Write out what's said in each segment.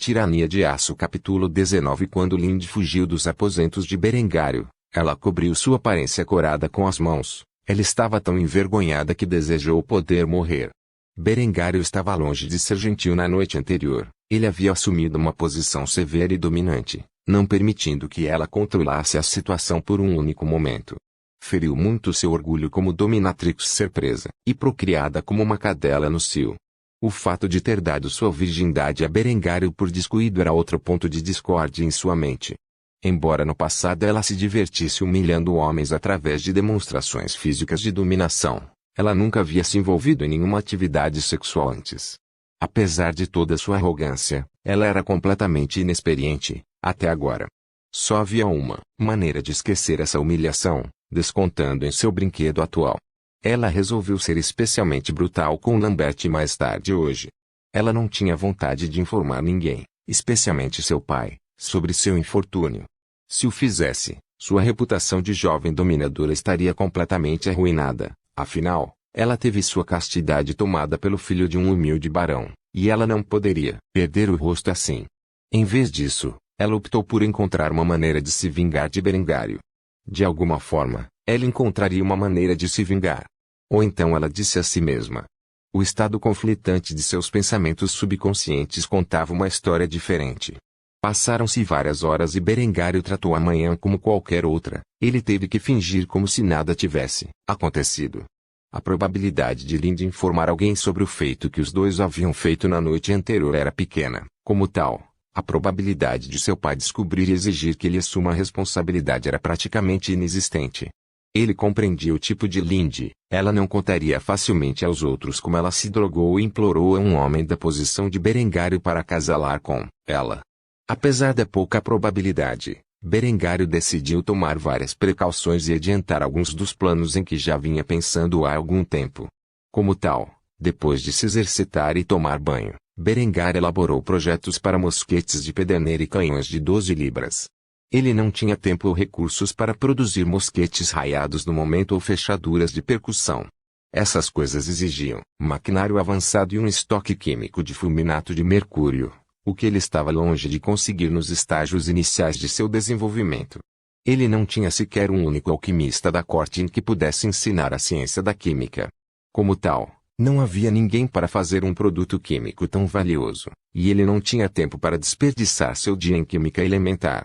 Tirania de Aço capítulo 19. Quando Linde fugiu dos aposentos de Berengário, ela cobriu sua aparência corada com as mãos. Ela estava tão envergonhada que desejou poder morrer. Berengário estava longe de ser gentil na noite anterior. Ele havia assumido uma posição severa e dominante, não permitindo que ela controlasse a situação por um único momento. Feriu muito seu orgulho como dominatrix ser presa e procriada como uma cadela no cio. O fato de ter dado sua virgindade a Berengário por descuido era outro ponto de discórdia em sua mente. Embora no passado ela se divertisse humilhando homens através de demonstrações físicas de dominação, ela nunca havia se envolvido em nenhuma atividade sexual antes. Apesar de toda sua arrogância, ela era completamente inexperiente, até agora. Só havia uma maneira de esquecer essa humilhação, descontando em seu brinquedo atual. Ela resolveu ser especialmente brutal com Lambert mais tarde hoje. Ela não tinha vontade de informar ninguém, especialmente seu pai, sobre seu infortúnio. Se o fizesse, sua reputação de jovem dominadora estaria completamente arruinada. Afinal, ela teve sua castidade tomada pelo filho de um humilde barão, e ela não poderia perder o rosto assim. Em vez disso, ela optou por encontrar uma maneira de se vingar de Berengário. De alguma forma, ela encontraria uma maneira de se vingar. Ou então ela disse a si mesma. O estado conflitante de seus pensamentos subconscientes contava uma história diferente. Passaram-se várias horas e Berengário tratou a manhã como qualquer outra. Ele teve que fingir como se nada tivesse acontecido. A probabilidade de Linde informar alguém sobre o feito que os dois haviam feito na noite anterior era pequena. Como tal, a probabilidade de seu pai descobrir e exigir que ele assuma a responsabilidade era praticamente inexistente. Ele compreendia o tipo de Linde. Ela não contaria facilmente aos outros como ela se drogou e implorou a um homem da posição de Berengário para acasalar com ela. Apesar da pouca probabilidade, Berengário decidiu tomar várias precauções e adiantar alguns dos planos em que já vinha pensando há algum tempo. Como tal, depois de se exercitar e tomar banho, Berengário elaborou projetos para mosquetes de pederneira e canhões de 12 libras. Ele não tinha tempo ou recursos para produzir mosquetes raiados no momento ou fechaduras de percussão. Essas coisas exigiam maquinário avançado e um estoque químico de fulminato de mercúrio, o que ele estava longe de conseguir nos estágios iniciais de seu desenvolvimento. Ele não tinha sequer um único alquimista da corte em que pudesse ensinar a ciência da química. Como tal, não havia ninguém para fazer um produto químico tão valioso, e ele não tinha tempo para desperdiçar seu dia em química elementar.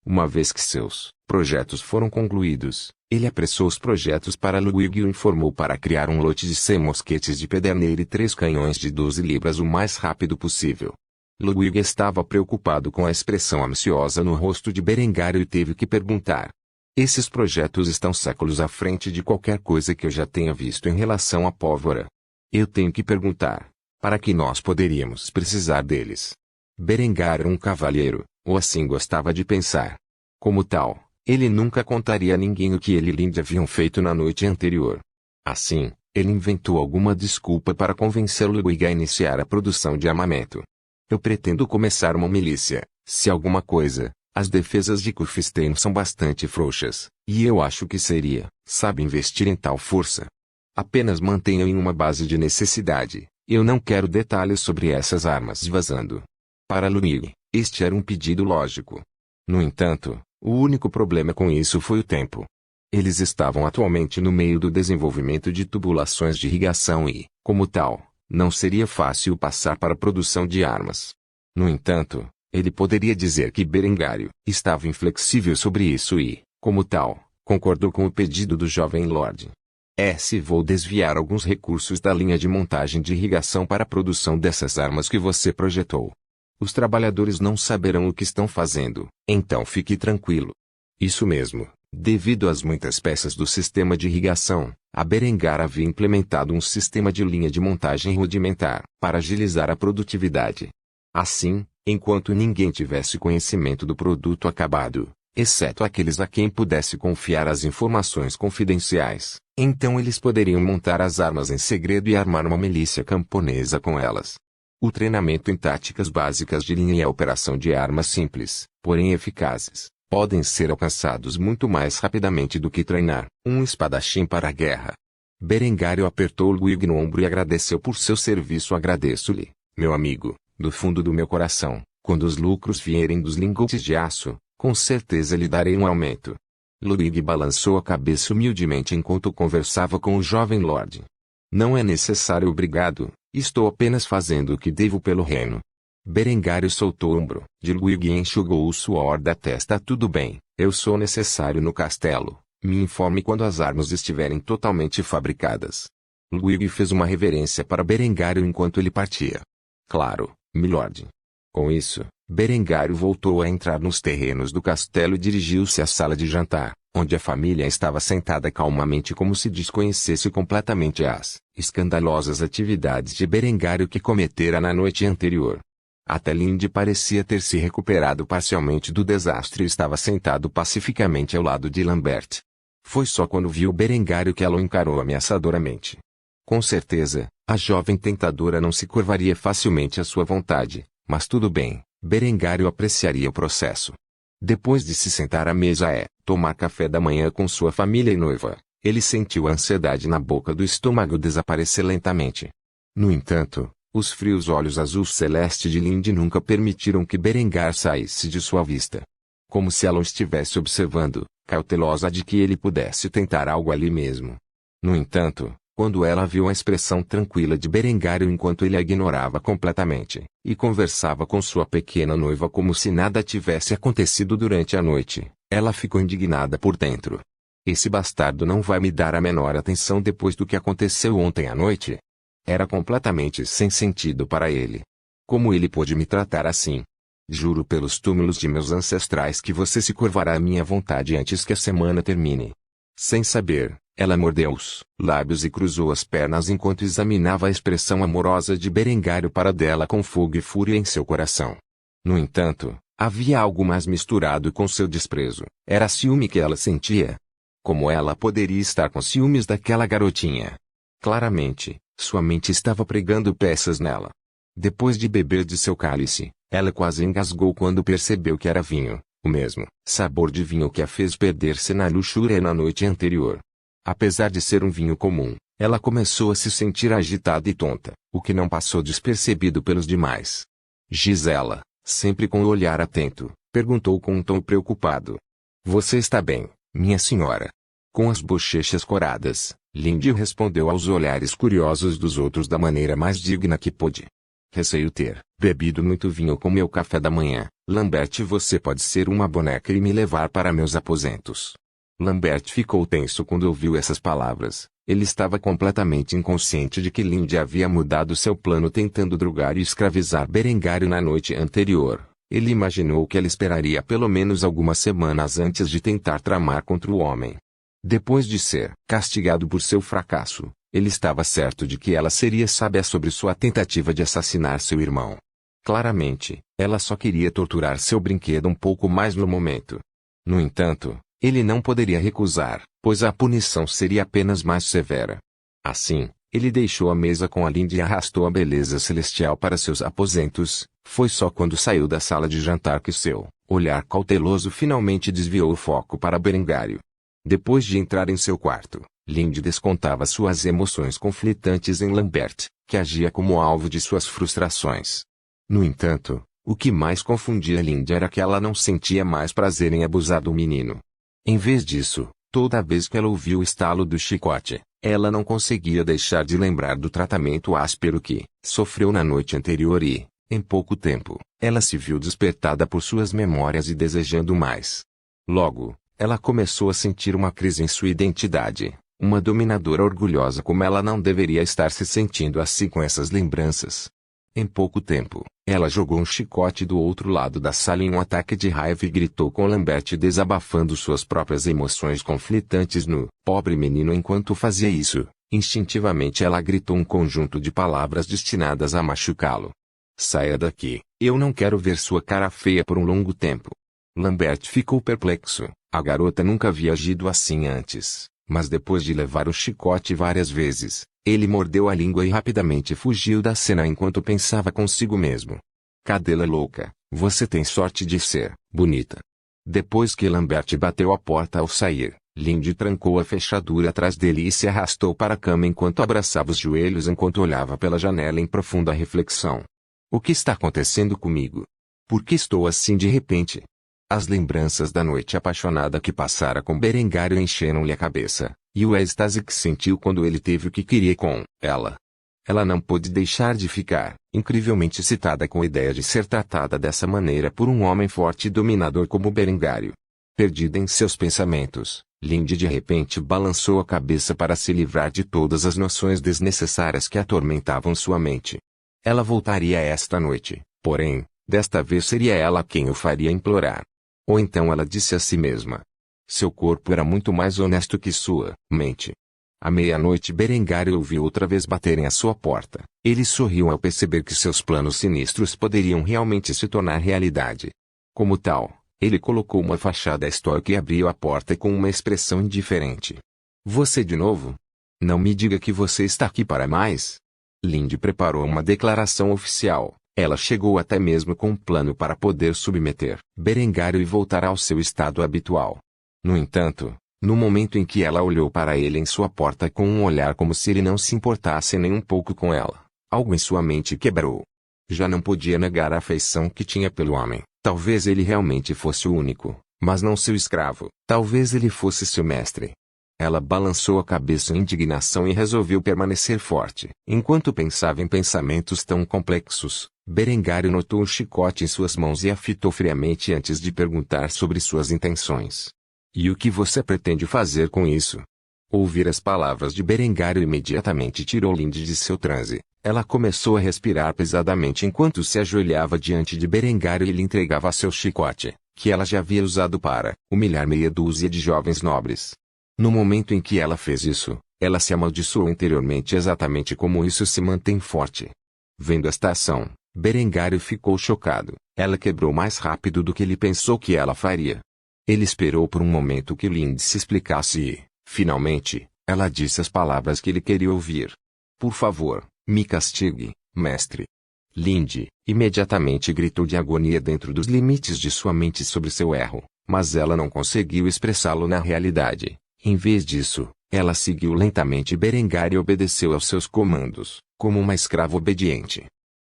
Uma vez que seus projetos foram concluídos, ele apressou os projetos para Ludwig e o informou para criar um lote de 100 mosquetes de pederneira e 3 canhões de 12 libras o mais rápido possível. Ludwig estava preocupado com a expressão ambiciosa no rosto de Berengário e teve que perguntar. Esses projetos estão séculos à frente de qualquer coisa que eu já tenha visto em relação à pólvora. Eu tenho que perguntar, para que nós poderíamos precisar deles? Berengário era um cavalheiro, ou assim gostava de pensar. Como tal, ele nunca contaria a ninguém o que ele e Linde haviam feito na noite anterior. Assim, ele inventou alguma desculpa para convencer Ludwig a iniciar a produção de armamento. Eu pretendo começar uma milícia, se alguma coisa. As defesas de Kufstein são bastante frouxas, e eu acho que seria, sabe, investir em tal força. Apenas mantenha em uma base de necessidade. Eu não quero detalhes sobre essas armas vazando. Para Ludwig, este era um pedido lógico. No entanto, o único problema com isso foi o tempo. Eles estavam atualmente no meio do desenvolvimento de tubulações de irrigação e, como tal, não seria fácil passar para a produção de armas. No entanto, ele poderia dizer que Berengário estava inflexível sobre isso e, como tal, concordou com o pedido do jovem Lord. Se vou desviar alguns recursos da linha de montagem de irrigação para a produção dessas armas que você projetou. Os trabalhadores não saberão o que estão fazendo, então fique tranquilo. Isso mesmo, devido às muitas peças do sistema de irrigação, a Berengar havia implementado um sistema de linha de montagem rudimentar para agilizar a produtividade. Assim, enquanto ninguém tivesse conhecimento do produto acabado, exceto aqueles a quem pudesse confiar as informações confidenciais, então eles poderiam montar as armas em segredo e armar uma milícia camponesa com elas. O treinamento em táticas básicas de linha e a operação de armas simples, porém eficazes, podem ser alcançados muito mais rapidamente do que treinar um espadachim para a guerra. Berengário apertou Ludwig no ombro e agradeceu por seu serviço. Agradeço-lhe, meu amigo, do fundo do meu coração, Quando os lucros vierem dos lingotes de aço, com certeza lhe darei um aumento. Ludwig balançou a cabeça humildemente enquanto conversava com o jovem lord. Não é necessário, obrigado, estou apenas fazendo o que devo pelo reino. Berengário soltou o ombro de Ludwig e enxugou o suor da testa. Tudo bem, eu sou necessário no castelo. Me informe quando as armas estiverem totalmente fabricadas. Ludwig fez uma reverência para Berengário enquanto ele partia. Claro, milord. Com isso, Berengário voltou a entrar nos terrenos do castelo e dirigiu-se à sala de jantar, onde a família estava sentada calmamente como se desconhecesse completamente as escandalosas atividades de Berengário que cometera na noite anterior. Até Linde parecia ter se recuperado parcialmente do desastre e estava sentado pacificamente ao lado de Lambert. Foi só quando viu Berengário que ela o encarou ameaçadoramente. Com certeza, a jovem tentadora não se curvaria facilmente à sua vontade, mas tudo bem, Berengário apreciaria o processo. Depois de se sentar à mesa tomar café da manhã com sua família e noiva, ele sentiu a ansiedade na boca do estômago desaparecer lentamente. No entanto, os frios olhos azul celeste de Linde nunca permitiram que Berengar saísse de sua vista. Como se ela o estivesse observando, cautelosa de que ele pudesse tentar algo ali mesmo. No entanto, quando ela viu a expressão tranquila de Berengário enquanto ele a ignorava completamente, e conversava com sua pequena noiva como se nada tivesse acontecido durante a noite, ela ficou indignada por dentro. Esse bastardo não vai me dar a menor atenção depois do que aconteceu ontem à noite? Era completamente sem sentido para ele. Como ele pôde me tratar assim? Juro pelos túmulos de meus ancestrais que você se curvará à minha vontade antes que a semana termine. Sem saber, ela mordeu os lábios e cruzou as pernas enquanto examinava a expressão amorosa de Berengário para dela com fogo e fúria em seu coração. No entanto, havia algo mais misturado com seu desprezo. Era ciúme que ela sentia. Como ela poderia estar com ciúmes daquela garotinha? Claramente, sua mente estava pregando peças nela. Depois de beber de seu cálice, ela quase engasgou quando percebeu que era vinho, o mesmo sabor de vinho que a fez perder-se na luxúria na noite anterior. Apesar de ser um vinho comum, ela começou a se sentir agitada e tonta, o que não passou despercebido pelos demais. Gisela, sempre com o olhar atento, perguntou com um tom preocupado. Você está bem, minha senhora? Com as bochechas coradas, Linde respondeu aos olhares curiosos dos outros da maneira mais digna que pôde. Receio ter bebido muito vinho com meu café da manhã. Lambert, você pode ser uma boneca e me levar para meus aposentos. Lambert ficou tenso quando ouviu essas palavras. Ele estava completamente inconsciente de que Linde havia mudado seu plano tentando drogar e escravizar Berengário na noite anterior. Ele imaginou que ela esperaria pelo menos algumas semanas antes de tentar tramar contra o homem. Depois de ser castigado por seu fracasso, ele estava certo de que ela seria sábia sobre sua tentativa de assassinar seu irmão. Claramente, ela só queria torturar seu brinquedo um pouco mais no momento. No entanto, ele não poderia recusar, pois a punição seria apenas mais severa. Assim, ele deixou a mesa com a Linde e arrastou a beleza celestial para seus aposentos. Foi só quando saiu da sala de jantar que seu olhar cauteloso finalmente desviou o foco para Berengário. Depois de entrar em seu quarto, Linde descontava suas emoções conflitantes em Lambert, que agia como alvo de suas frustrações. No entanto, o que mais confundia Linde era que ela não sentia mais prazer em abusar do menino. Em vez disso, toda vez que ela ouvia o estalo do chicote, ela não conseguia deixar de lembrar do tratamento áspero que sofreu na noite anterior e, em pouco tempo, ela se viu despertada por suas memórias e desejando mais. Logo, ela começou a sentir uma crise em sua identidade. Uma dominadora orgulhosa como ela não deveria estar se sentindo assim com essas lembranças. Em pouco tempo, ela jogou um chicote do outro lado da sala em um ataque de raiva e gritou com Lambert desabafando suas próprias emoções conflitantes no pobre menino enquanto fazia isso. Instintivamente ela gritou um conjunto de palavras destinadas a machucá-lo. Saia daqui, eu não quero ver sua cara feia por um longo tempo. Lambert ficou perplexo, a garota nunca havia agido assim antes. Mas depois de levar o chicote várias vezes, ele mordeu a língua e rapidamente fugiu da cena enquanto pensava consigo mesmo. Cadela louca, você tem sorte de ser bonita. Depois que Lambert bateu a porta ao sair, Linde trancou a fechadura atrás dele e se arrastou para a cama enquanto abraçava os joelhos enquanto olhava pela janela em profunda reflexão. O que está acontecendo comigo? Por que estou assim de repente? As lembranças da noite apaixonada que passara com Berengário encheram-lhe a cabeça, e o êxtase que sentiu quando ele teve o que queria com ela. Ela não pôde deixar de ficar, incrivelmente excitada com a ideia de ser tratada dessa maneira por um homem forte e dominador como Berengário. Perdida em seus pensamentos, Lindy de repente balançou a cabeça para se livrar de todas as noções desnecessárias que atormentavam sua mente. Ela voltaria esta noite, porém, desta vez seria ela quem o faria implorar. Ou então ela disse a si mesma. Seu corpo era muito mais honesto que sua mente. À meia-noite Berengário ouviu outra vez baterem à sua porta. Ele sorriu ao perceber que seus planos sinistros poderiam realmente se tornar realidade. Como tal, ele colocou uma fachada estoica e abriu a porta com uma expressão indiferente. Você de novo? Não me diga que você está aqui para mais. Lindy preparou uma declaração oficial. Ela chegou até mesmo com um plano para poder submeter Berengário e voltar ao seu estado habitual. No entanto, no momento em que ela olhou para ele em sua porta com um olhar como se ele não se importasse nem um pouco com ela, algo em sua mente quebrou. Já não podia negar a afeição que tinha pelo homem. Talvez ele realmente fosse o único, mas não seu escravo. Talvez ele fosse seu mestre. Ela balançou a cabeça em indignação e resolveu permanecer forte. Enquanto pensava em pensamentos tão complexos, Berengário notou o chicote em suas mãos e a fitou friamente antes de perguntar sobre suas intenções. E o que você pretende fazer com isso? Ouvir as palavras de Berengário imediatamente tirou Lindy de seu transe. Ela começou a respirar pesadamente enquanto se ajoelhava diante de Berengário e lhe entregava seu chicote, que ela já havia usado para humilhar meia dúzia de jovens nobres. No momento em que ela fez isso, ela se amaldiçoou interiormente exatamente como isso se mantém forte. Vendo esta ação, Berengário ficou chocado. Ela quebrou mais rápido do que ele pensou que ela faria. Ele esperou por um momento que Lindy se explicasse e, finalmente, ela disse as palavras que ele queria ouvir. Por favor, me castigue, mestre. Lindy, imediatamente gritou de agonia dentro dos limites de sua mente sobre seu erro, mas ela não conseguiu expressá-lo na realidade. Em vez disso, ela seguiu lentamente Berengário e obedeceu aos seus comandos, como uma escrava obediente.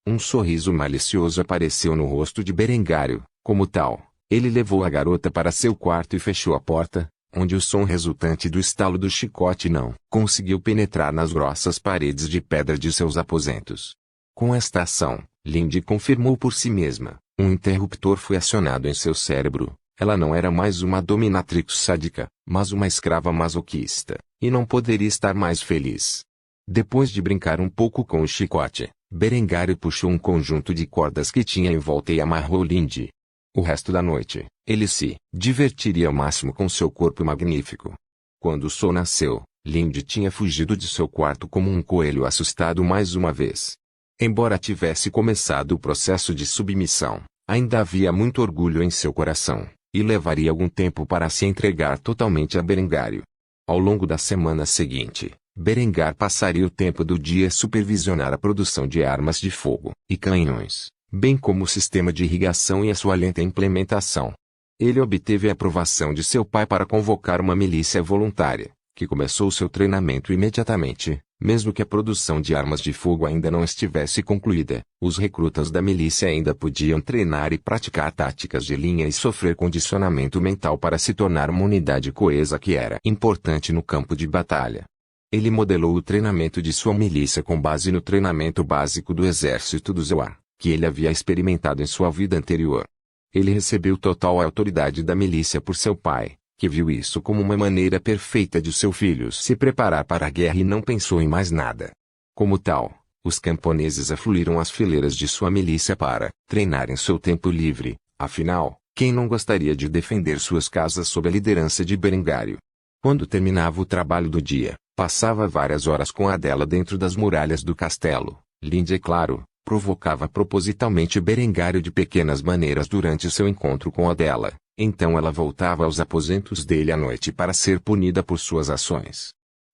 Um sorriso malicioso apareceu no rosto de Berengário. Como tal, ele levou a garota para seu quarto e fechou a porta, onde o som resultante do estalo do chicote não conseguiu penetrar nas grossas paredes de pedra de seus aposentos. Com esta ação, Lindy confirmou por si mesma, um interruptor foi acionado em seu cérebro. Ela não era mais uma dominatrix sádica, mas uma escrava masoquista, e não poderia estar mais feliz. Depois de brincar um pouco com o chicote, Berengário puxou um conjunto de cordas que tinha em volta e amarrou Lindy. O resto da noite, ele se divertiria ao máximo com seu corpo magnífico. Quando o sol nasceu, Lindy tinha fugido de seu quarto como um coelho assustado mais uma vez. Embora tivesse começado o processo de submissão, ainda havia muito orgulho em seu coração, e levaria algum tempo para se entregar totalmente a Berengário. Ao longo da semana seguinte, Berengar passaria o tempo do dia a supervisionar a produção de armas de fogo e canhões, bem como o sistema de irrigação e a sua lenta implementação. Ele obteve a aprovação de seu pai para convocar uma milícia voluntária, que começou seu treinamento imediatamente, mesmo que a produção de armas de fogo ainda não estivesse concluída. Os recrutas da milícia ainda podiam treinar e praticar táticas de linha e sofrer condicionamento mental para se tornar uma unidade coesa que era importante no campo de batalha. Ele modelou o treinamento de sua milícia com base no treinamento básico do exército do Zoar, que ele havia experimentado em sua vida anterior. Ele recebeu total autoridade da milícia por seu pai, que viu isso como uma maneira perfeita de seu filho se preparar para a guerra e não pensou em mais nada. Como tal, os camponeses afluíram às fileiras de sua milícia para treinar em seu tempo livre. Afinal, quem não gostaria de defender suas casas sob a liderança de Berengário? Quando terminava o trabalho do dia, passava várias horas com Adela dentro das muralhas do castelo. Lindy, é claro, provocava propositalmente Berengário de pequenas maneiras durante seu encontro com Adela. Então ela voltava aos aposentos dele à noite para ser punida por suas ações.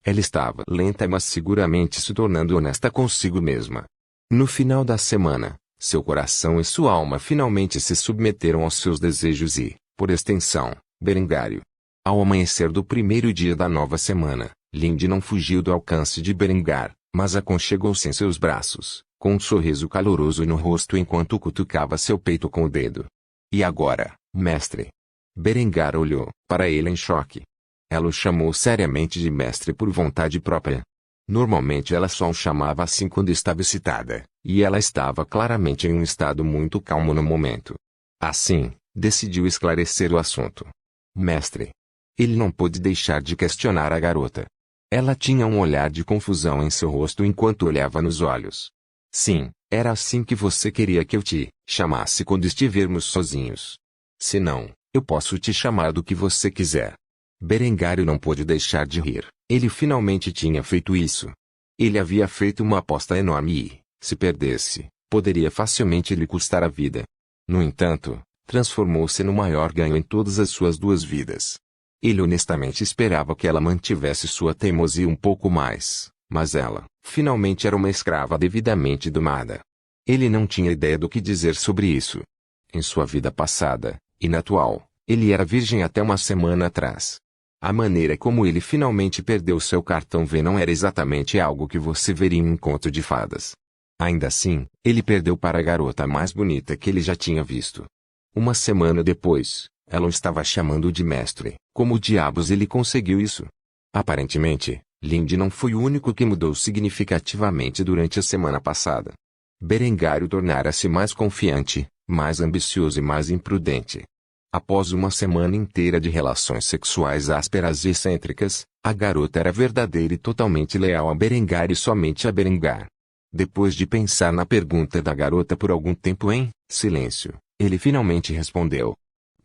Ela estava lenta mas seguramente se tornando honesta consigo mesma. No final da semana, seu coração e sua alma finalmente se submeteram aos seus desejos e, por extensão, Berengário. Ao amanhecer do primeiro dia da nova semana, Lindy não fugiu do alcance de Berengar, mas aconchegou-se em seus braços, com um sorriso caloroso no rosto enquanto cutucava seu peito com o dedo. E agora, mestre? Berengar olhou para ele em choque. Ela o chamou seriamente de mestre por vontade própria. Normalmente ela só o chamava assim quando estava excitada, e ela estava claramente em um estado muito calmo no momento. Assim, decidiu esclarecer o assunto. Mestre. Ele não pôde deixar de questionar a garota. Ela tinha um olhar de confusão em seu rosto enquanto olhava nos olhos. Sim, era assim que você queria que eu te chamasse quando estivermos sozinhos. Se não, eu posso te chamar do que você quiser. Berengário não pôde deixar de rir. Ele finalmente tinha feito isso. Ele havia feito uma aposta enorme e, se perdesse, poderia facilmente lhe custar a vida. No entanto, transformou-se no maior ganho em todas as suas 2 vidas. Ele honestamente esperava que ela mantivesse sua teimosia um pouco mais, mas ela, finalmente era uma escrava devidamente domada. Ele não tinha ideia do que dizer sobre isso. Em sua vida passada, e na atual, ele era virgem até uma semana atrás. A maneira como ele finalmente perdeu seu cartão V não era exatamente algo que você veria em um conto de fadas. Ainda assim, ele perdeu para a garota mais bonita que ele já tinha visto. Uma semana depois, ela o estava chamando de mestre. Como diabos ele conseguiu isso? Aparentemente, Lindy não foi o único que mudou significativamente durante a semana passada. Berengário tornara-se mais confiante, mais ambicioso e mais imprudente. Após uma semana inteira de relações sexuais ásperas e excêntricas, a garota era verdadeira e totalmente leal a Berengar e somente a Berengar. Depois de pensar na pergunta da garota por algum tempo em silêncio, ele finalmente respondeu.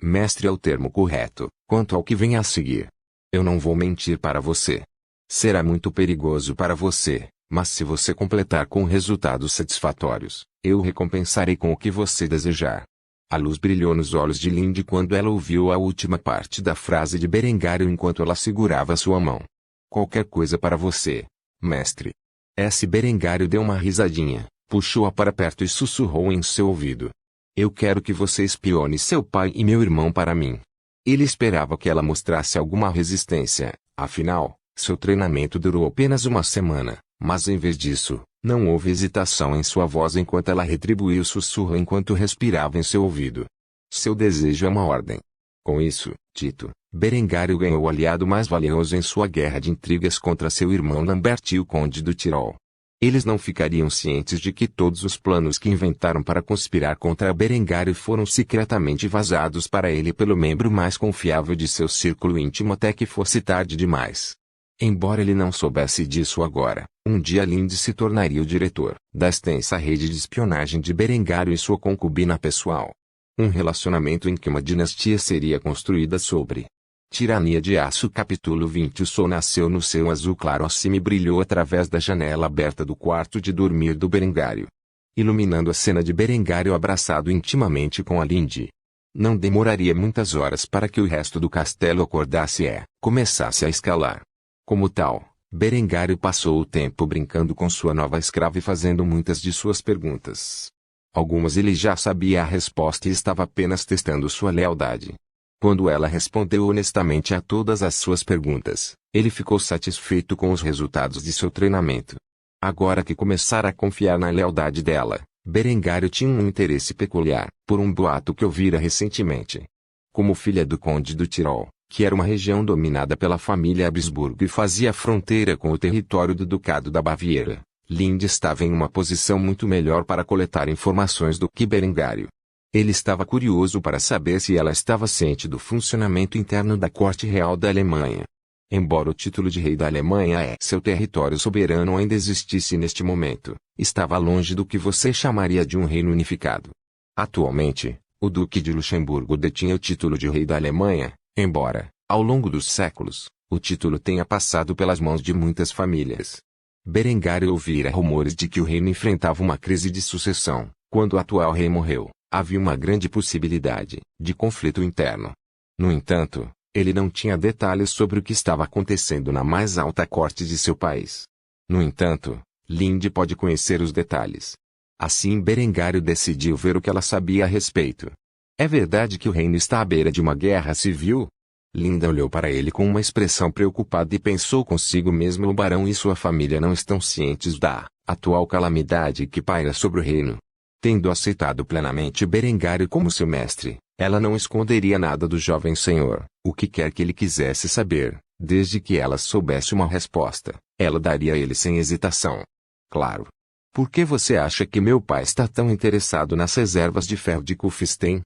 Mestre é o termo correto, quanto ao que vem a seguir. Eu não vou mentir para você. Será muito perigoso para você, mas se você completar com resultados satisfatórios, eu o recompensarei com o que você desejar. A luz brilhou nos olhos de Lindy quando ela ouviu a última parte da frase de Berengário enquanto ela segurava sua mão. Qualquer coisa para você, mestre. S. Berengário deu uma risadinha, puxou-a para perto e sussurrou em seu ouvido. Eu quero que você espione seu pai e meu irmão para mim. Ele esperava que ela mostrasse alguma resistência, afinal, seu treinamento durou apenas uma semana, mas em vez disso, não houve hesitação em sua voz enquanto ela retribuiu o sussurro enquanto respirava em seu ouvido. Seu desejo é uma ordem. Com isso, Tito, Berengário ganhou o aliado mais valioso em sua guerra de intrigas contra seu irmão Lambert e o Conde do Tirol. Eles não ficariam cientes de que todos os planos que inventaram para conspirar contra Berengário foram secretamente vazados para ele pelo membro mais confiável de seu círculo íntimo até que fosse tarde demais. Embora ele não soubesse disso agora, um dia Lindy se tornaria o diretor da extensa rede de espionagem de Berengário e sua concubina pessoal. Um relacionamento em que uma dinastia seria construída sobre Tirania de Aço. Capítulo 20. O sol nasceu no céu azul claro acima e brilhou através da janela aberta do quarto de dormir do Berengário, iluminando a cena de Berengário abraçado intimamente com a Lindy. Não demoraria muitas horas para que o resto do castelo acordasse e começasse a escalar. Como tal, Berengário passou o tempo brincando com sua nova escrava e fazendo muitas de suas perguntas. Algumas ele já sabia a resposta e estava apenas testando sua lealdade. Quando ela respondeu honestamente a todas as suas perguntas, ele ficou satisfeito com os resultados de seu treinamento. Agora que começara a confiar na lealdade dela, Berengário tinha um interesse peculiar, por um boato que ouvira recentemente. Como filha do Conde do Tirol, que era uma região dominada pela família Habsburgo e fazia fronteira com o território do Ducado da Baviera, Lindy estava em uma posição muito melhor para coletar informações do que Berengário. Ele estava curioso para saber se ela estava ciente do funcionamento interno da corte real da Alemanha. Embora o título de rei da Alemanha seu território soberano ainda existisse neste momento, estava longe do que você chamaria de um reino unificado. Atualmente, o Duque de Luxemburgo detinha o título de rei da Alemanha, embora, ao longo dos séculos, o título tenha passado pelas mãos de muitas famílias. Berengário ouvira rumores de que o reino enfrentava uma crise de sucessão. Quando o atual rei morreu, havia uma grande possibilidade de conflito interno. No entanto, ele não tinha detalhes sobre o que estava acontecendo na mais alta corte de seu país. No entanto, Lindy pode conhecer os detalhes. Assim Berengário decidiu ver o que ela sabia a respeito. É verdade que o reino está à beira de uma guerra civil? Linda olhou para ele com uma expressão preocupada e pensou consigo mesmo: o barão e sua família não estão cientes da atual calamidade que paira sobre o reino. Tendo aceitado plenamente Berengário como seu mestre, ela não esconderia nada do jovem senhor. O que quer que ele quisesse saber, desde que ela soubesse uma resposta, ela daria a ele sem hesitação. Claro. Por que você acha que meu pai está tão interessado nas reservas de ferro de Kufstein?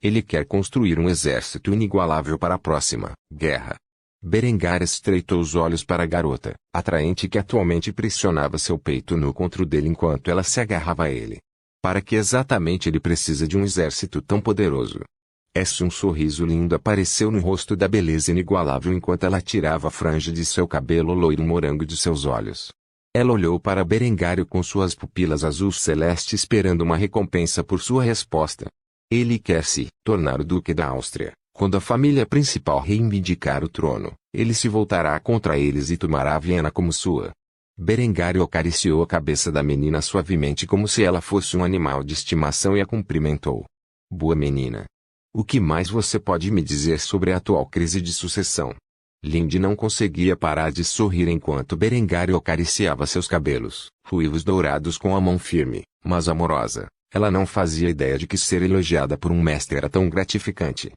Ele quer construir um exército inigualável para a próxima guerra. Berengar estreitou os olhos para a garota, atraente que atualmente pressionava seu peito nu contra o dele enquanto ela se agarrava a ele. Para que exatamente ele precisa de um exército tão poderoso? Um sorriso lindo apareceu no rosto da beleza inigualável enquanto ela tirava a franja de seu cabelo loiro morango de seus olhos. Ela olhou para Berengário com suas pupilas azul celeste esperando uma recompensa por sua resposta. Ele quer se tornar o Duque da Áustria. Quando a família principal reivindicar o trono, ele se voltará contra eles e tomará Viena como sua. Berengário acariciou a cabeça da menina suavemente como se ela fosse um animal de estimação e a cumprimentou. Boa menina. O que mais você pode me dizer sobre a atual crise de sucessão? Linde não conseguia parar de sorrir enquanto Berengário acariciava seus cabelos, ruivos dourados com a mão firme, mas amorosa. Ela não fazia ideia de que ser elogiada por um mestre era tão gratificante.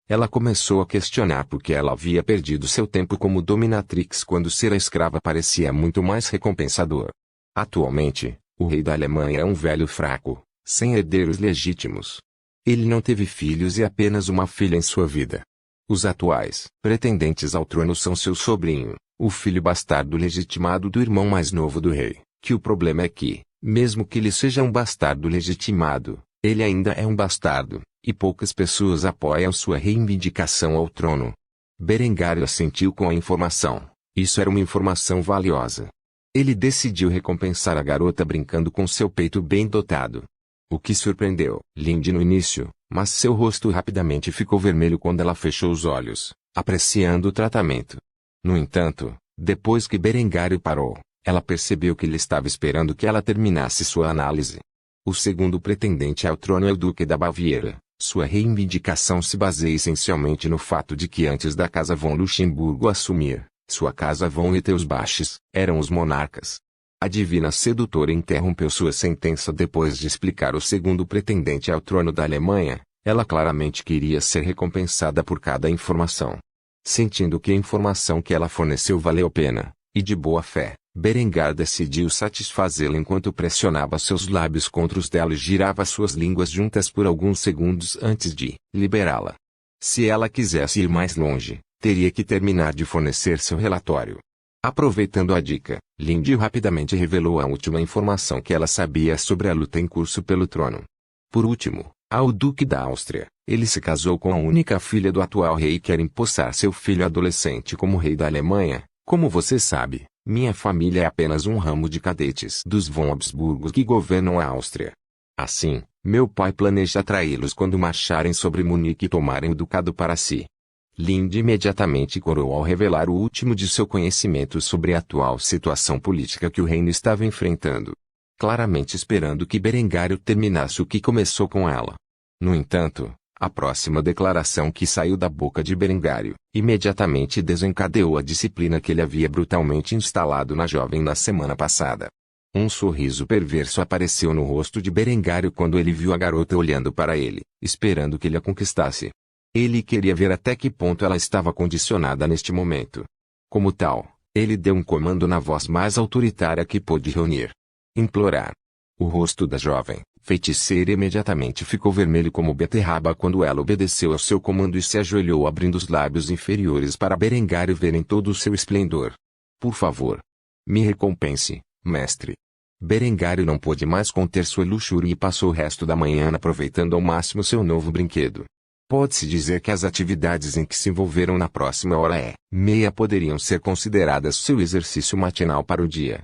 Ela começou a questionar por que ela havia perdido seu tempo como dominatrix quando ser a escrava parecia muito mais recompensador. Atualmente, o rei da Alemanha é um velho fraco, sem herdeiros legítimos. Ele não teve filhos e apenas uma filha em sua vida. Os atuais pretendentes ao trono são seu sobrinho, o filho bastardo legitimado do irmão mais novo do rei, que o problema é que, mesmo que ele seja um bastardo legitimado, ele ainda é um bastardo, e poucas pessoas apoiam sua reivindicação ao trono. Berengário assentiu com a informação. Isso era uma informação valiosa. Ele decidiu recompensar a garota brincando com seu peito bem dotado. O que surpreendeu Linde no início, mas seu rosto rapidamente ficou vermelho quando ela fechou os olhos, apreciando o tratamento. No entanto, depois que Berengário parou, ela percebeu que ele estava esperando que ela terminasse sua análise. O segundo pretendente ao trono é o Duque da Baviera. Sua reivindicação se baseia essencialmente no fato de que antes da Casa von Luxemburgo assumir, sua Casa von Wittelsbach eram os monarcas. A divina sedutora interrompeu sua sentença depois de explicar o segundo pretendente ao trono da Alemanha. Ela claramente queria ser recompensada por cada informação. Sentindo que a informação que ela forneceu valeu a pena, e de boa fé, Berengar decidiu satisfazê-la enquanto pressionava seus lábios contra os dela e girava suas línguas juntas por alguns segundos antes de liberá-la. Se ela quisesse ir mais longe, teria que terminar de fornecer seu relatório. Aproveitando a dica, Linde rapidamente revelou a última informação que ela sabia sobre a luta em curso pelo trono. Por último, ao Duque da Áustria, ele se casou com a única filha do atual rei e quer empossar seu filho adolescente como rei da Alemanha. Como você sabe, minha família é apenas um ramo de cadetes dos von Habsburgo que governam a Áustria. Assim, meu pai planeja atraí-los quando marcharem sobre Munique e tomarem o ducado para si. Linde imediatamente corou ao revelar o último de seu conhecimento sobre a atual situação política que o reino estava enfrentando. Claramente esperando que Berengário terminasse o que começou com ela. No entanto, a próxima declaração que saiu da boca de Berengário, imediatamente desencadeou a disciplina que ele havia brutalmente instalado na jovem na semana passada. Um sorriso perverso apareceu no rosto de Berengário quando ele viu a garota olhando para ele, esperando que ele a conquistasse. Ele queria ver até que ponto ela estava condicionada neste momento. Como tal, ele deu um comando na voz mais autoritária que pôde reunir. Implorar. O rosto da jovem feiticeira imediatamente ficou vermelho como beterraba quando ela obedeceu ao seu comando e se ajoelhou abrindo os lábios inferiores para Berengário ver em todo o seu esplendor. Por favor. Me recompense, mestre. Berengário não pôde mais conter sua luxúria e passou o resto da manhã aproveitando ao máximo seu novo brinquedo. Pode-se dizer que as atividades em que se envolveram na próxima hora e meia poderiam ser consideradas seu exercício matinal para o dia.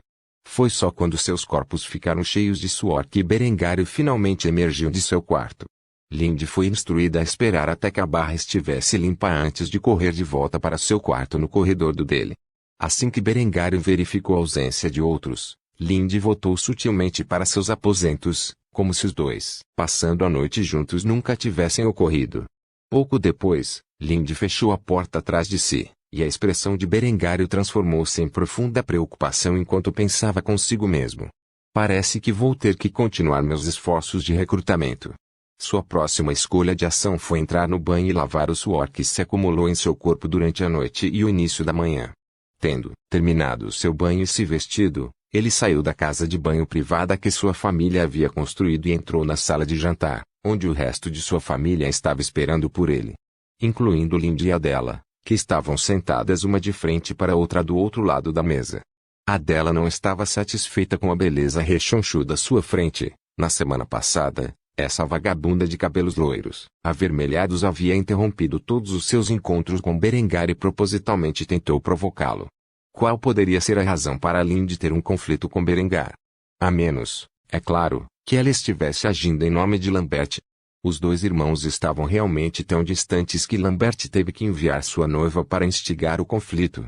Foi só quando seus corpos ficaram cheios de suor que Berengário finalmente emergiu de seu quarto. Linde foi instruída a esperar até que a barra estivesse limpa antes de correr de volta para seu quarto no corredor do dele. Assim que Berengário verificou a ausência de outros, Linde voltou sutilmente para seus aposentos, como se os dois, passando a noite juntos, nunca tivessem ocorrido. Pouco depois, Linde fechou a porta atrás de si. E a expressão de Berengário transformou-se em profunda preocupação enquanto pensava consigo mesmo. Parece que vou ter que continuar meus esforços de recrutamento. Sua próxima escolha de ação foi entrar no banho e lavar o suor que se acumulou em seu corpo durante a noite e o início da manhã. Tendo terminado seu banho e se vestido, ele saiu da casa de banho privada que sua família havia construído e entrou na sala de jantar, onde o resto de sua família estava esperando por ele. Incluindo Lindy e Adela, que estavam sentadas uma de frente para a outra do outro lado da mesa. Adela não estava satisfeita com a beleza rechonchuda à sua frente. Na semana passada, essa vagabunda de cabelos loiros, avermelhados havia interrompido todos os seus encontros com Berengar e propositalmente tentou provocá-lo. Qual poderia ser a razão para Lindy ter um conflito com Berengar? A menos, é claro, que ela estivesse agindo em nome de Lambert. Os dois irmãos estavam realmente tão distantes que Lambert teve que enviar sua noiva para instigar o conflito.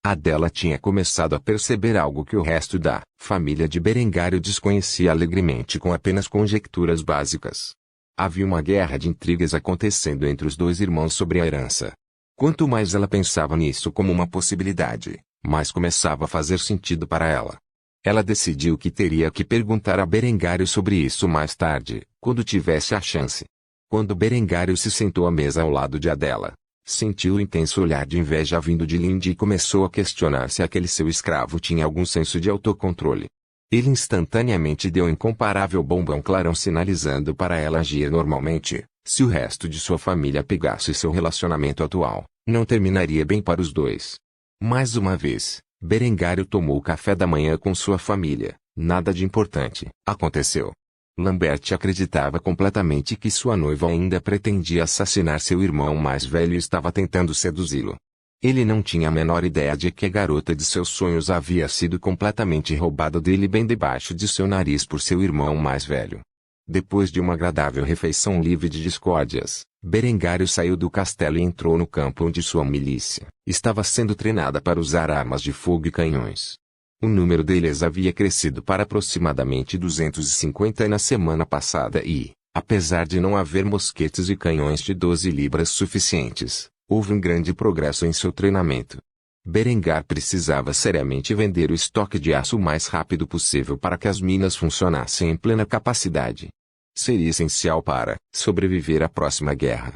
Adela tinha começado a perceber algo que o resto da família de Berengário desconhecia alegremente com apenas conjecturas básicas. Havia uma guerra de intrigas acontecendo entre os dois irmãos sobre a herança. Quanto mais ela pensava nisso como uma possibilidade, mais começava a fazer sentido para ela. Ela decidiu que teria que perguntar a Berengário sobre isso mais tarde, quando tivesse a chance. Quando Berengário se sentou à mesa ao lado de Adela, sentiu o intenso olhar de inveja vindo de Lindy e começou a questionar se aquele seu escravo tinha algum senso de autocontrole. Ele instantaneamente deu um incomparável bombom clarão sinalizando para ela agir normalmente. Se o resto de sua família pegasse seu relacionamento atual, não terminaria bem para os dois. Mais uma vez, Berengário tomou o café da manhã com sua família. Nada de importante aconteceu. Lambert acreditava completamente que sua noiva ainda pretendia assassinar seu irmão mais velho e estava tentando seduzi-lo. Ele não tinha a menor ideia de que a garota de seus sonhos havia sido completamente roubada dele bem debaixo de seu nariz por seu irmão mais velho. Depois de uma agradável refeição livre de discórdias, Berengário saiu do castelo e entrou no campo onde sua milícia estava sendo treinada para usar armas de fogo e canhões. O número deles havia crescido para aproximadamente 250 na semana passada e, apesar de não haver mosquetes e canhões de 12 libras suficientes, houve um grande progresso em seu treinamento. Berengar precisava seriamente vender o estoque de aço o mais rápido possível para que as minas funcionassem em plena capacidade. Seria essencial para sobreviver à próxima guerra.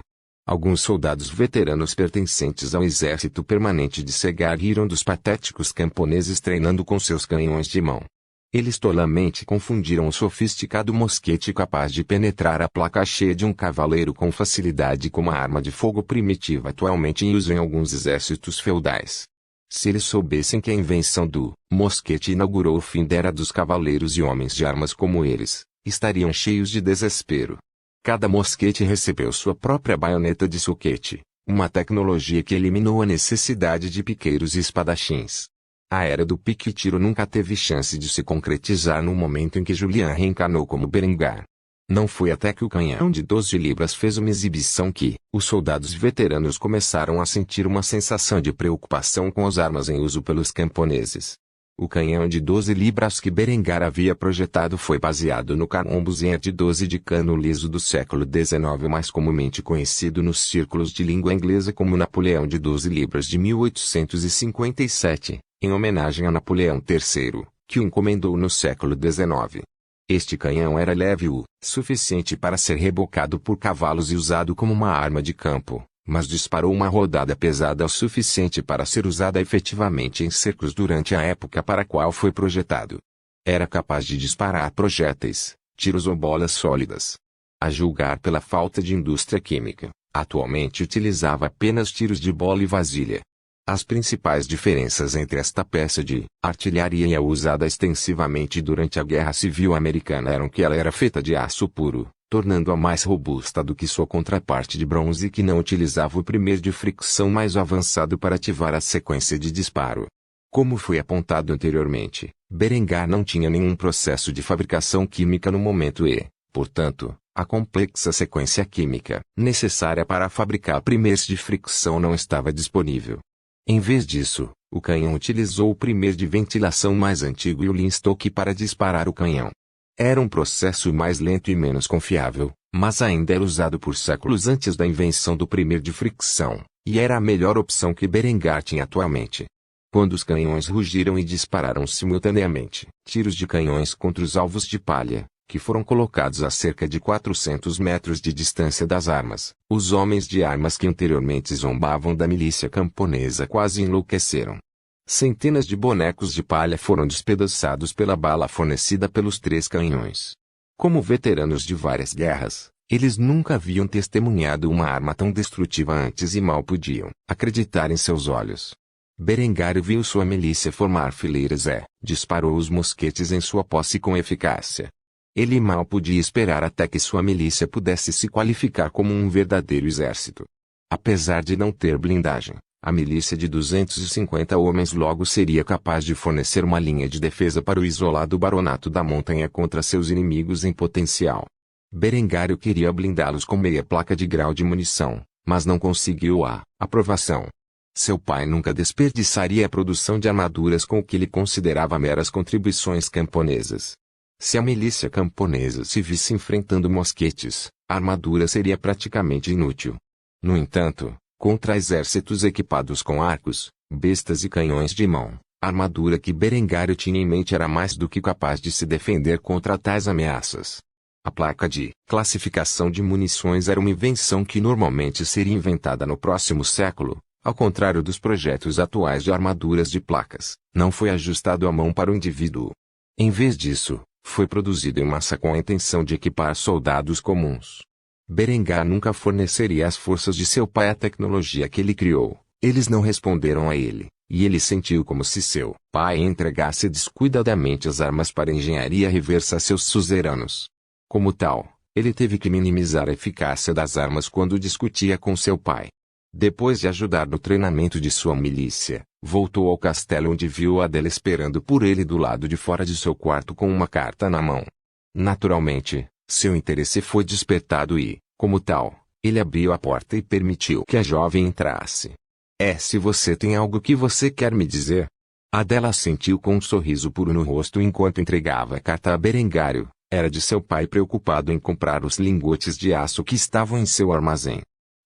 Alguns soldados veteranos pertencentes ao exército permanente de Segar riram dos patéticos camponeses treinando com seus canhões de mão. Eles tolamente confundiram o sofisticado mosquete capaz de penetrar a placa cheia de um cavaleiro com facilidade com uma arma de fogo primitiva atualmente em uso em alguns exércitos feudais. Se eles soubessem que a invenção do mosquete inaugurou o fim da era dos cavaleiros e homens de armas como eles, estariam cheios de desespero. Cada mosquete recebeu sua própria baioneta de soquete, uma tecnologia que eliminou a necessidade de piqueiros e espadachins. A era do pique e tiro nunca teve chance de se concretizar no momento em que Julian reencarnou como Berengar. Não foi até que o canhão de 12 libras fez uma exibição que, os soldados veteranos começaram a sentir uma sensação de preocupação com as armas em uso pelos camponeses. O canhão de 12 libras que Berengar havia projetado foi baseado no Carombusier de 12 de cano liso do século XIX, mais comumente conhecido nos círculos de língua inglesa como Napoleão de 12 libras de 1857, em homenagem a Napoleão III, que o encomendou no século XIX. Este canhão era leve o suficiente para ser rebocado por cavalos e usado como uma arma de campo, mas disparou uma rodada pesada o suficiente para ser usada efetivamente em cercos durante a época para a qual foi projetado. Era capaz de disparar projéteis, tiros ou bolas sólidas. A julgar pela falta de indústria química, atualmente utilizava apenas tiros de bola e vasilha. As principais diferenças entre esta peça de artilharia e a usada extensivamente durante a Guerra Civil Americana eram que ela era feita de aço puro, tornando-a mais robusta do que sua contraparte de bronze e que não utilizava o primeiro de fricção mais avançado para ativar a sequência de disparo. Como foi apontado anteriormente, Berengar não tinha nenhum processo de fabricação química no momento e, portanto, a complexa sequência química necessária para fabricar primeiros de fricção não estava disponível. Em vez disso, o canhão utilizou o primeiro de ventilação mais antigo e o linstock para disparar o canhão. Era um processo mais lento e menos confiável, mas ainda era usado por séculos antes da invenção do primeiro de fricção, e era a melhor opção que Berengar tinha atualmente. Quando os canhões rugiram e dispararam simultaneamente tiros de canhões contra os alvos de palha, que foram colocados a cerca de 400 metros de distância das armas, os homens de armas que anteriormente zombavam da milícia camponesa quase enlouqueceram. Centenas de bonecos de palha foram despedaçados pela bala fornecida pelos 3 canhões. Como veteranos de várias guerras, eles nunca haviam testemunhado uma arma tão destrutiva antes e mal podiam acreditar em seus olhos. Berengário viu sua milícia formar fileiras e disparou os mosquetes em sua posse com eficácia. Ele mal podia esperar até que sua milícia pudesse se qualificar como um verdadeiro exército. Apesar de não ter blindagem, a milícia de 250 homens logo seria capaz de fornecer uma linha de defesa para o isolado baronato da montanha contra seus inimigos em potencial. Berengário queria blindá-los com meia placa de grau de munição, mas não conseguiu a aprovação. Seu pai nunca desperdiçaria a produção de armaduras com o que ele considerava meras contribuições camponesas. Se a milícia camponesa se visse enfrentando mosquetes, a armadura seria praticamente inútil. No entanto, contra exércitos equipados com arcos, bestas e canhões de mão, a armadura que Berengário tinha em mente era mais do que capaz de se defender contra tais ameaças. A placa de classificação de munições era uma invenção que normalmente seria inventada no próximo século. Ao contrário dos projetos atuais de armaduras de placas, não foi ajustado à mão para o indivíduo. Em vez disso, foi produzido em massa com a intenção de equipar soldados comuns. Berengar nunca forneceria às forças de seu pai a tecnologia que ele criou. Eles não responderam a ele, e ele sentiu como se seu pai entregasse descuidadamente as armas para a engenharia reversa a seus suzeranos. Como tal, ele teve que minimizar a eficácia das armas quando discutia com seu pai. Depois de ajudar no treinamento de sua milícia, voltou ao castelo onde viu Adela esperando por ele do lado de fora de seu quarto com uma carta na mão. Naturalmente, seu interesse foi despertado e, como tal, ele abriu a porta e permitiu que a jovem entrasse. Se você tem algo que você quer me dizer? Adela assentiu com um sorriso puro no rosto enquanto entregava a carta a Berengário. Era de seu pai preocupado em comprar os lingotes de aço que estavam em seu armazém.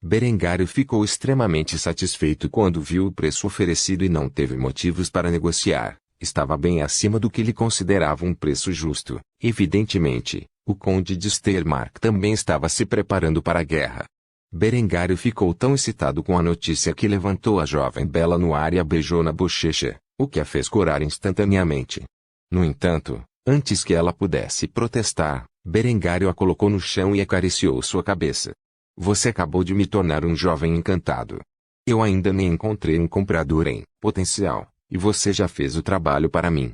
Berengário ficou extremamente satisfeito quando viu o preço oferecido e não teve motivos para negociar. Estava bem acima do que ele considerava um preço justo. Evidentemente, o conde de Steiermark também estava se preparando para a guerra. Berengário ficou tão excitado com a notícia que levantou a jovem bela no ar e a beijou na bochecha, o que a fez corar instantaneamente. No entanto, antes que ela pudesse protestar, Berengário a colocou no chão e acariciou sua cabeça. Você acabou de me tornar um jovem encantado. Eu ainda nem encontrei um comprador em potencial, e você já fez o trabalho para mim.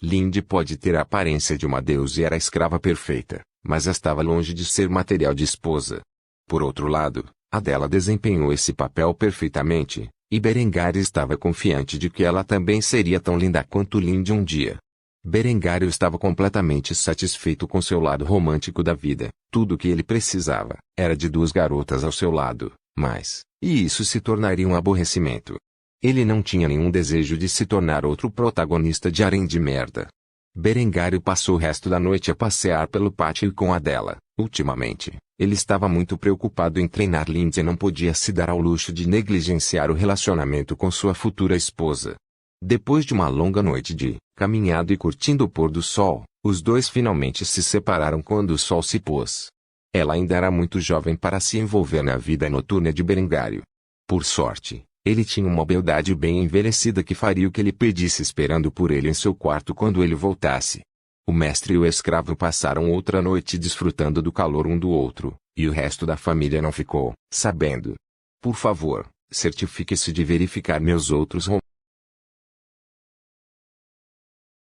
Linde pode ter a aparência de uma deusa e era a escrava perfeita, mas estava longe de ser material de esposa. Por outro lado, Adela desempenhou esse papel perfeitamente, e Berengário estava confiante de que ela também seria tão linda quanto Linde um dia. Berengário estava completamente satisfeito com seu lado romântico da vida. Tudo o que ele precisava era de 2 garotas ao seu lado, e isso se tornaria um aborrecimento. Ele não tinha nenhum desejo de se tornar outro protagonista de harém de merda. Berengário passou o resto da noite a passear pelo pátio com Adela. Ultimamente, ele estava muito preocupado em treinar Lindsay e não podia se dar ao luxo de negligenciar o relacionamento com sua futura esposa. Depois de uma longa noite de caminhada e curtindo o pôr do sol, os dois finalmente se separaram quando o sol se pôs. Ela ainda era muito jovem para se envolver na vida noturna de Berengário. Por sorte, ele tinha uma beldade bem envelhecida que faria o que ele pedisse esperando por ele em seu quarto quando ele voltasse. O mestre e o escravo passaram outra noite desfrutando do calor um do outro, e o resto da família não ficou sabendo. Por favor, certifique-se de verificar meus outros